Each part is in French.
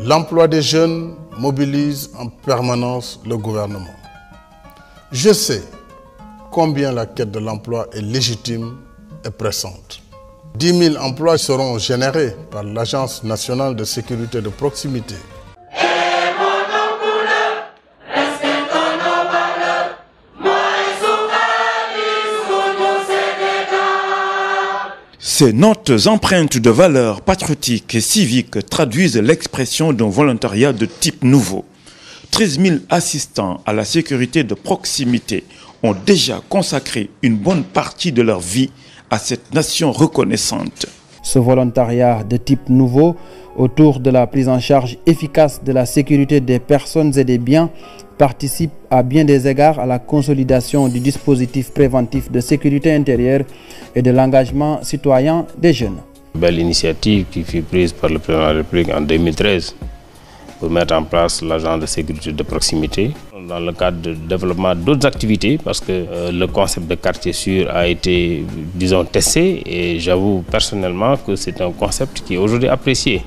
L'emploi des jeunes mobilise en permanence le gouvernement. Je sais combien la quête de l'emploi est légitime et pressante. 10 000 emplois seront générés par l'Agence nationale de sécurité de proximité. Ces notes empreintes de valeurs patriotiques et civiques traduisent l'expression d'un volontariat de type nouveau. 13 000 assistants à la sécurité de proximité ont déjà consacré une bonne partie de leur vie à cette nation reconnaissante. Ce volontariat de type nouveau autour de la prise en charge efficace de la sécurité des personnes et des biens participe à bien des égards à la consolidation du dispositif préventif de sécurité intérieure et de l'engagement citoyen des jeunes. Belle initiative qui fut prise par le président de la République en 2013 pour mettre en place l'agence de sécurité de proximité dans le cadre de développement d'autres activités parce que le concept de quartier sûr a été, disons, testé et j'avoue personnellement que c'est un concept qui est aujourd'hui apprécié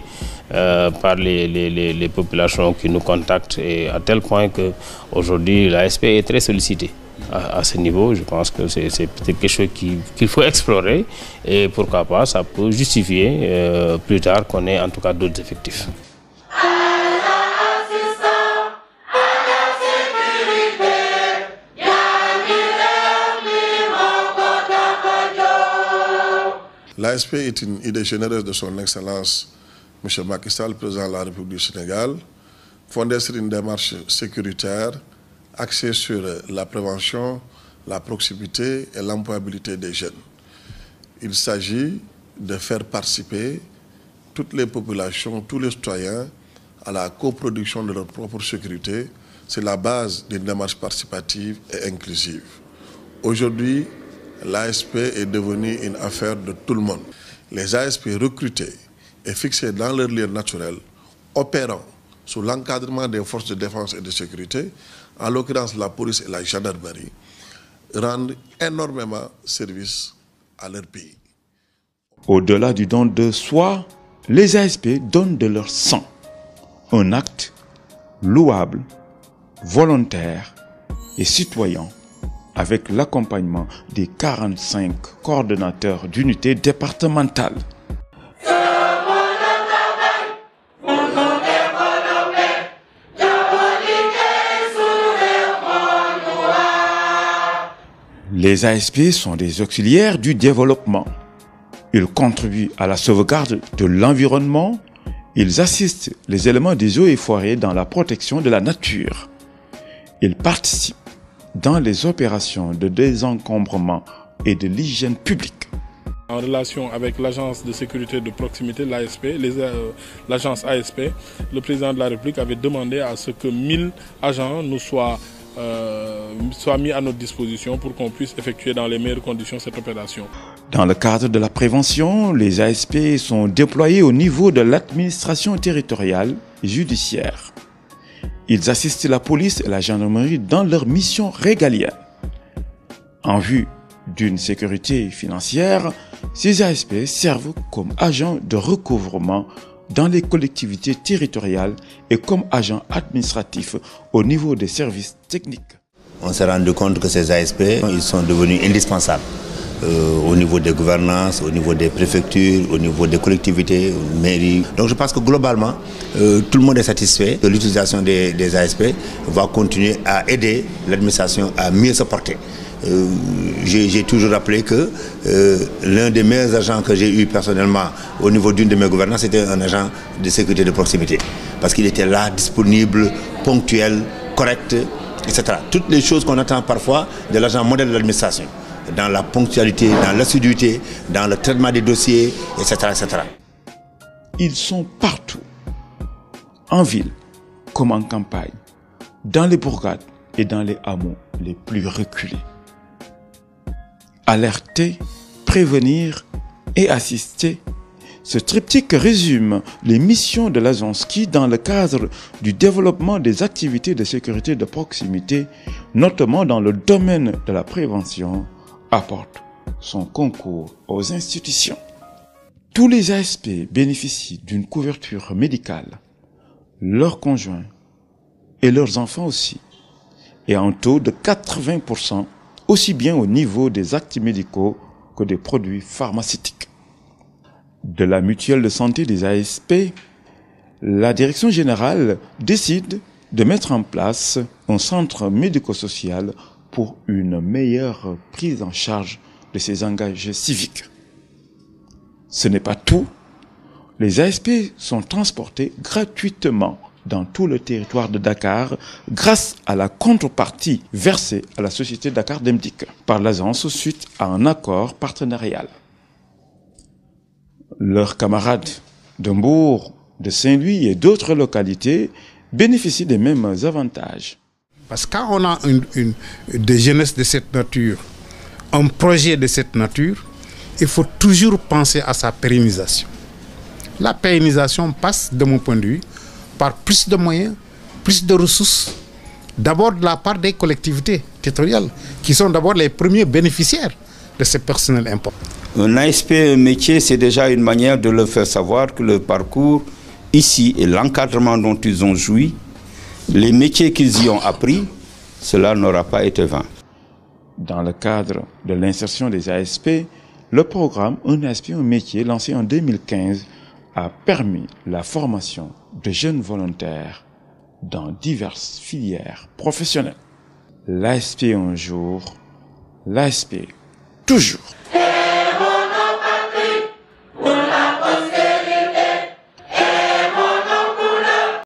par les populations qui nous contactent et à tel point qu'aujourd'hui l'ASP est très sollicitée. À ce niveau, je pense que c'est peut-être quelque chose qu'il faut explorer et pourquoi pas, ça peut justifier plus tard qu'on ait en tout cas d'autres effectifs. L'ASP est une idée généreuse de son Excellence M. Macky Sall, président de la République du Sénégal, fondée sur une démarche sécuritaire axée sur la prévention, la proximité et l'employabilité des jeunes. Il s'agit de faire participer toutes les populations, tous les citoyens à la coproduction de leur propre sécurité. C'est la base d'une démarche participative et inclusive. Aujourd'hui, l'ASP est devenue une affaire de tout le monde. Les ASP recrutés et fixés dans leur lieu naturel, opérant sous l'encadrement des forces de défense et de sécurité, en l'occurrence la police et la gendarmerie, rendent énormément service à leur pays. Au-delà du don de soi, les ASP donnent de leur sang. Un acte louable, volontaire et citoyen avec l'accompagnement des 45 coordonnateurs d'unités départementales. Les ASP sont des auxiliaires du développement. Ils contribuent à la sauvegarde de l'environnement. Ils assistent les éléments des eaux et forêts dans la protection de la nature. Ils participent dans les opérations de désencombrement et de l'hygiène publique. En relation avec l'agence de sécurité de proximité, l'ASP, l'agence ASP, le président de la République avait demandé à ce que 1000 agents nous soient mis à notre disposition pour qu'on puisse effectuer dans les meilleures conditions cette opération. Dans le cadre de la prévention, les ASP sont déployés au niveau de l'administration territoriale et judiciaire. Ils assistent la police et la gendarmerie dans leurs missions régaliennes. En vue d'une sécurité financière, ces ASP servent comme agents de recouvrement dans les collectivités territoriales et comme agents administratifs au niveau des services techniques. On s'est rendu compte que ces ASP, ils sont devenus indispensables au niveau des gouvernances, au niveau des préfectures, au niveau des collectivités, mairies. Donc je pense que globalement, tout le monde est satisfait que l'utilisation des ASP va continuer à aider l'administration à mieux se porter. J'ai toujours rappelé que l'un des meilleurs agents que j'ai eu personnellement au niveau d'une de mes gouvernances, c'était un agent de sécurité de proximité. Parce qu'il était là, disponible, ponctuel, correct, etc. Toutes les choses qu'on attend parfois de l'agent modèle de l'administration. Dans la ponctualité, dans l'assiduité, dans le traitement des dossiers, etc., etc. Ils sont partout, en ville comme en campagne, dans les bourgades et dans les hameaux les plus reculés. Alerter, prévenir et assister, ce triptyque résume les missions de l'agence qui, dans le cadre du développement des activités de sécurité de proximité, notamment dans le domaine de la prévention, apporte son concours aux institutions. Tous les ASP bénéficient d'une couverture médicale, leurs conjoints et leurs enfants aussi, et en taux de 80%, aussi bien au niveau des actes médicaux que des produits pharmaceutiques. De la mutuelle de santé des ASP, la direction générale décide de mettre en place un centre médico-social pour une meilleure prise en charge de ces engagés civiques. Ce n'est pas tout. Les ASP sont transportés gratuitement dans tout le territoire de Dakar grâce à la contrepartie versée à la société Dakar Demdik par l'agence suite à un accord partenarial. Leurs camarades de Mbour, de Saint-Louis et d'autres localités bénéficient des mêmes avantages. Parce que quand on a des jeunesses de cette nature, un projet de cette nature, il faut toujours penser à sa pérennisation. La pérennisation passe, de mon point de vue, par plus de moyens, plus de ressources, d'abord de la part des collectivités territoriales, qui sont d'abord les premiers bénéficiaires de ces personnels importants. Un ASP, un métier, c'est déjà une manière de leur faire savoir que le parcours ici et l'encadrement dont ils ont joui, les métiers qu'ils y ont appris, cela n'aura pas été vain. Dans le cadre de l'insertion des ASP, le programme Un ASP, un métier, lancé en 2015, a permis la formation de jeunes volontaires dans diverses filières professionnelles. L'ASP un jour, l'ASP toujours.